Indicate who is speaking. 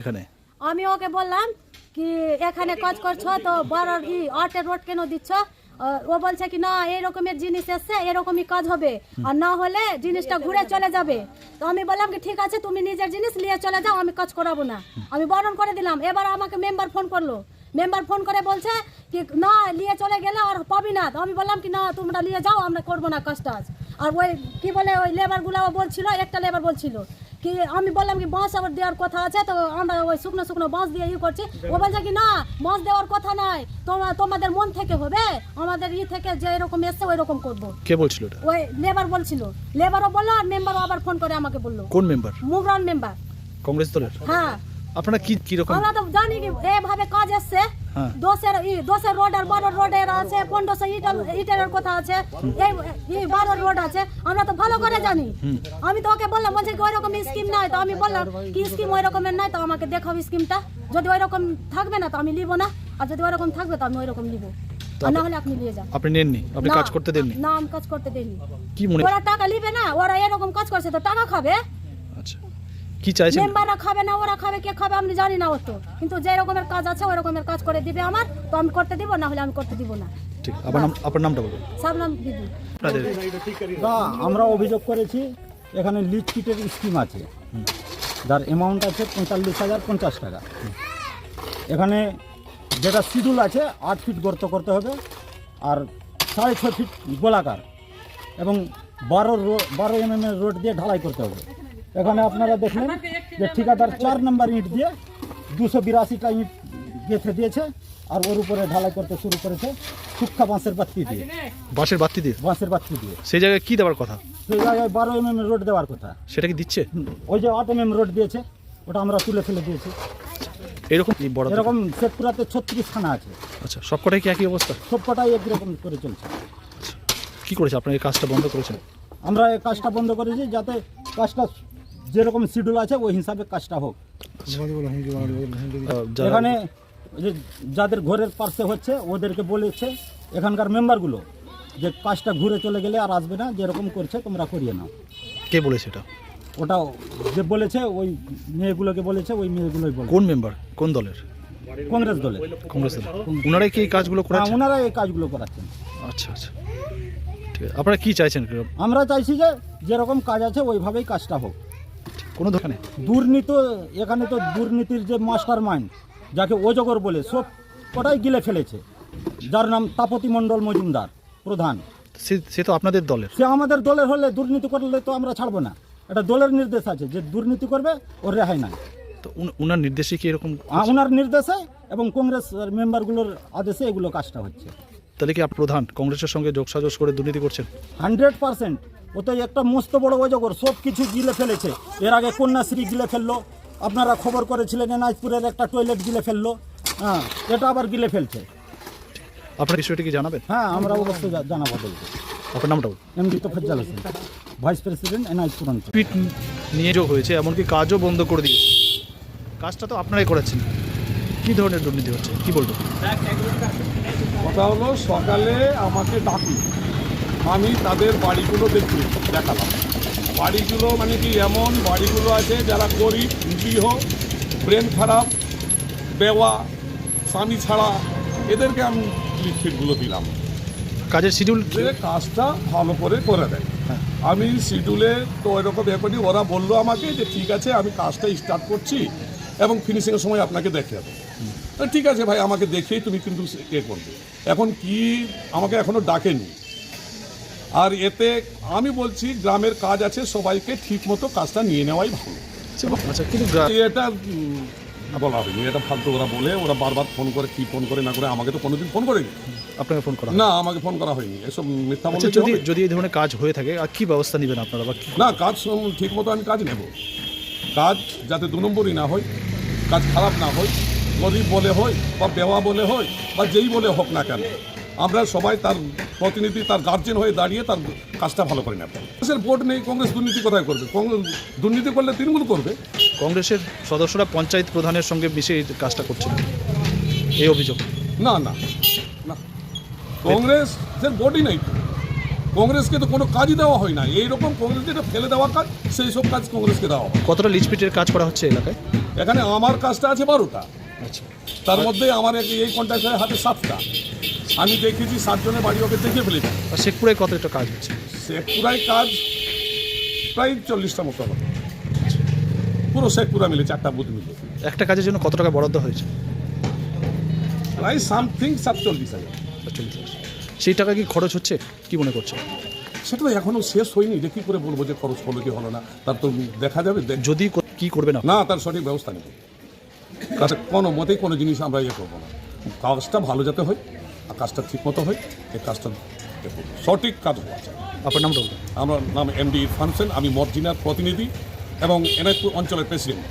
Speaker 1: এখানে
Speaker 2: আমি ওকে বললাম কি এখানে কাজ করছো তো 8 রোড কেন দিচ্ছ? ও বলছে কি না এই রকমের জিনিস এসছে এরকমই কাজ হবে, আর না হলে জিনিসটা ঘুরে চলে যাবে। তো আমি বললাম কি ঠিক আছে তুমি নিজের জিনিস নিয়ে চলে যাও, আমি কাজ করাবো না। আমি বারণ করে দিলাম। এবার আমাকে মেম্বার ফোন করলো। মেম্বার ফোন করে বলছে কি না নিয়ে চলে গেলে আর পাবি না। তো আমি বললাম কি না তোমরা নিয়ে যাও, আমরা করবো না কাজটা। আর ওই কি বলে ওই লেবারগুলো বলছিল, একটা লেবার বলছিল কি আমি বললাম কি বাঁশ আবার দেওয়ার কথা আছে, তো আমরা ওই শুকনো শুকনো বাঁশ দিয়ে করছি। ও বলছে কি না বাঁশ দেওয়ার কথা নাই, তোমাদের মন থেকে হবে, আমাদের থেকে যে এরকম এসছে ওই রকম করবো।
Speaker 1: কে বলছিল এটা?
Speaker 2: ওই লেবার বলছিল। লেবারও বললো আর মেম্বারও আবার ফোন করে আমাকে বললো।
Speaker 1: কোন মেম্বার?
Speaker 2: মুগরান মেম্বার,
Speaker 1: কংগ্রেস দলের।
Speaker 2: হ্যাঁ।
Speaker 1: আপনারা কি রকম?
Speaker 2: আমরা তো জানি কি এভাবে কাজ এসছে। 10 রোড আর 12 রোডের আছে, 1500 ইটের কথা আছে, এই 12 রোড আছে, আমরা তো ভালো করে জানি। আমি তো ওকে বললাম বলছে কি ওই রকম স্কিম নাই। তো আমি বললাম কি স্কিম ওই রকমের নাই, তো আমাকে দেখাও স্কিমটা। যদি ওই রকম থাকবে না তো আমি নিব না, আর যদি ওই রকম থাকবে তো আমি ওই রকম নিব, আর না হলে আপনি নিয়ে যান।
Speaker 1: আপনি নেননি? আপনি কাজ করতে দেননি?
Speaker 2: না আমি কাজ করতে দেইনি।
Speaker 1: কি মনে?
Speaker 2: ওরা টাকা নিবে না, ওরা এরকম কাজ করছে তো টাকা খাবে।
Speaker 1: আচ্ছা, কি চাইছেন?
Speaker 2: মেম্বাররা খাবে না, ওরা খাবে, কে খাবে আমি জানি না। অত কিন্তু যে রকমের কাজ আছে ওই রকমের কাজ করে দিবে আমার, তো আমি করতে দিব, না হলে আমি করতে দিব না।
Speaker 1: ঠিক, আপনার নামটা বলুন।
Speaker 2: সাবনাম দিদি।
Speaker 1: আপনাদের
Speaker 3: আমরা অভিযোগ করেছি এখানে লিজ কিটের স্কিম আছে, যার অ্যামাউন্ট আছে 45,050 টাকা। এখানে যেটা শিডিউল আছে 8 ফিট গর্ত করতে হবে, আর 6.5 ফিট গোলাকার, এবং 12 mm রোড দিয়ে ঢালাই করতে হবে। এখানে আপনারা দেখলেন যে ঠিকাদার 4 নম্বর ইট দিয়ে 282টা ইট গেঁথে দিয়েছে, আর ওর উপরে ঢালাই করতে শুরু করেছে শুক্ষা বাঁশের বাতি দিয়ে।
Speaker 1: বাঁশের বাতি দিয়ে? সেই জায়গায় কি দেওয়ার কথা?
Speaker 3: সেই জায়গায় 12 mm রোড দেওয়ার কথা।
Speaker 1: সেটা কি দিচ্ছে?
Speaker 3: ওই যে 8 mm রোড দিয়েছে, ওটা আমরা তুলে ফেলে দিয়েছি। এরকম শেখপুরাতে 36 থানা আছে।
Speaker 1: আচ্ছা, সবকটাই কি একই অবস্থা?
Speaker 3: সবকটাই একই রকম করে চলছে।
Speaker 1: কি করেছে আপনারা? এই কাজটা বন্ধ করেছেন?
Speaker 3: আমরা এই কাজটা বন্ধ করেছি যাতে কাজটা যেরকম শিডিউল আছে ওই হিসাবে কাজটা হোক। এখানে যাদের ঘরের পাশে হচ্ছে ওদেরকে বলেছে এখানকার মেম্বারগুলো যে কাজটা ঘুরে চলে গেলে আর আসবে না, যেরকম করছে তোমরা করিয়ে নাও।
Speaker 1: কে বলেছে এটা?
Speaker 3: ওটা যে বলেছে ওই মেয়েগুলোকে বলেছে, ওই মেয়েগুলোই বলে।
Speaker 1: কোন মেম্বার? কোন দলের?
Speaker 3: কংগ্রেস দলের।
Speaker 1: কংগ্রেস দলের। ওনারাই কি এই কাজগুলো করাচ্ছেন?
Speaker 3: ওনারা এই কাজগুলো করাচ্ছেন।
Speaker 1: আচ্ছা আচ্ছা, ঠিক আছে। আপনারা কি চাইছেন?
Speaker 3: আমরা চাইছি যে যেরকম কাজ আছে ওইভাবেই কাজটা হোক।
Speaker 1: কোনো দোকানে
Speaker 3: দুর্নীতি, এখানে তো দুর্নীতির যে মাস্টার মাইন্ড যাকে অজগর বলে সব কটাই গিলে ফেলেছে, যার নাম তাপতি মণ্ডল মজুমদার প্রধান।
Speaker 1: সে তো আপনাদের দলের।
Speaker 3: সে আমাদের দলের হলে দুর্নীতি করলে তো আমরা ছাড়বো না। এটা দলের নির্দেশ আছে যে দুর্নীতি করবে ওর রেহাই নাই।
Speaker 1: তো উনার নির্দেশে কি এরকম?
Speaker 3: ওনার নির্দেশে এবং কংগ্রেস মেম্বারগুলোর আদেশে এগুলো কাজটা হচ্ছে।
Speaker 1: তাহলে কি প্রধান কংগ্রেসের সঙ্গে যোগসাজশ করে দুর্নীতি করছেন?
Speaker 3: 100%। ও তো একটা মস্ত বড় অজগর, সব কিছু গিলে ফেলেছে। এর আগে কন্যাশ্রী গিলে ফেললো, আপনারা খবর করেছিলেন এনাজপুরের একটা টয়লেট গিলে ফেললো। হ্যাঁ, এটা আবার গিলে ফেলছে।
Speaker 1: আপনার বিষয়টি কি জানাবেন?
Speaker 3: হ্যাঁ, আমরা অবশ্যই জানাবো।
Speaker 1: আপনার নামটা?
Speaker 3: MD Tofazzal Hossain, vice president এনআইপুর অঞ্চল।
Speaker 1: পিট নিয়ে যোগ হয়েছে, এমনকি কাজও বন্ধ করে দিয়েছে। কাজটা তো আপনারাই করেছেন, কি ধরনের দুর্নীতি হচ্ছে কি বলবো?
Speaker 4: কথা হলো সকালে আমাকে ডাকি, আমি তাদের বাড়িগুলো দেখালাম। বাড়িগুলো মানে কি এমন বাড়িগুলো আছে যারা গরিব, নিরীহ, ব্রেন খারাপ, বেওয়া, স্বামী ছাড়া, এদেরকে আমি লিফটগুলো দিলাম।
Speaker 1: কাজের শিডিউল
Speaker 4: কাজটা ভালো করে দেয়। আমি শিডিউলে তো এরকম করি, ওরা বললো আমাকে যে ঠিক আছে আমি কাজটা স্টার্ট করছি এবং ফিনিশিংয়ের সময় আপনাকে দেখে যাবো। তো ঠিক আছে ভাই, আমাকে দেখেই তুমি কিন্তু করবে। এখন কি আমাকে এখনও ডাকেনি। আর এতে আমি বলছি গ্রামের কাজ আছে, সবাইকে ঠিক মতো কাজটা নিয়ে নেওয়াই ভালো।
Speaker 1: আচ্ছা, কিন্তু
Speaker 4: এটা বলা হয়নি, এটা ফালতু ওরা বলে, ওরা বারবার ফোন করে, কি ফোন করে না করে, আমাকে তো কোনোদিন ফোন করেনি।
Speaker 1: আপনাকে ফোন করা?
Speaker 4: না, আমাকে ফোন করা হয়নি। এসব মিথ্যা বলে।
Speaker 1: যদি এই ধরনের কাজ হয়ে থাকে আর কি ব্যবস্থা নেবেন আপনারা?
Speaker 4: না, কাজ ঠিক মতো আমি কাজ নেব। কাজ যাতে 2 নম্বরই না হয়, কাজ খারাপ না হয়, গরিব বলে হয় বা বেওয়া বলে হয় বা যেই বলে হোক না কেন, আমরা সবাই তার প্রতিনিধি, তার গার্জেন হয়ে দাঁড়িয়ে তার কাজটা ভালো করে নেব। কংগ্রেসের ভোট নেই, কংগ্রেস দুর্নীতি কোথায় করবে? দুর্নীতি করলে তৃণমূল করবে।
Speaker 1: কংগ্রেসের সদস্যরা পঞ্চায়েত প্রধানের সঙ্গে মিশে এই কাজটা করছেন, এই অভিযোগ?
Speaker 4: না না না, কংগ্রেসের ভোটই নেই। কংগ্রেসকে তো কোনো কাজই দেওয়া হয় না, এইরকম কংগ্রেস যেটা ফেলে দেওয়া কাজ সেই সব কাজ কংগ্রেসকে দেওয়া হয়।
Speaker 1: কতটা লিচপিটের কাজ করা হচ্ছে এলাকায়?
Speaker 4: এখানে আমার কাজটা আছে 12টা,
Speaker 1: আচ্ছা,
Speaker 4: তার মধ্যে আমার এই কন্ট্রাক্টরের হাতে 7টা। আমি দেখেছি 7 জনের বাড়ি ওকে দেখে ফেলেছি।
Speaker 1: আর শেখপুরে কতটা কাজ হচ্ছে?
Speaker 4: শেখপুরায় কাজ প্রায় 40টা মতো হবে, পুরো শেখপুরা মিলে 4টা বুথ মিলে
Speaker 1: একটা কাজের জন্য কত টাকা বরাদ্দ হয়েছে?
Speaker 4: প্রায় সামথিং 47,000।
Speaker 1: সেই টাকা কি খরচ হচ্ছে, কি মনে করছে?
Speaker 4: সেটা তো এখনো শেষ হয়নি, যে কী করে বলবো যে খরচ হলো কি হলো না, তার তো দেখা যাবে।
Speaker 1: যদি কি করবেন আপনি?
Speaker 4: না, তার সঠিক ব্যবস্থা নেই, তাতে কোনো মতেই কোনো জিনিস আমরা ইয়ে করবো না। কাজটা ভালো যাতে হয় আর কাজটা ঠিক মতো হয়, এই কাজটা দেখুন সঠিক কাজ হওয়া চাই।
Speaker 1: আপনার নামটা বলুন।
Speaker 4: আমার নাম এমডি ইরফান হোসেন, আমি মর্জিনার প্রতিনিধি এবং এনায়তপুর অঞ্চলের প্রেসিডেন্ট।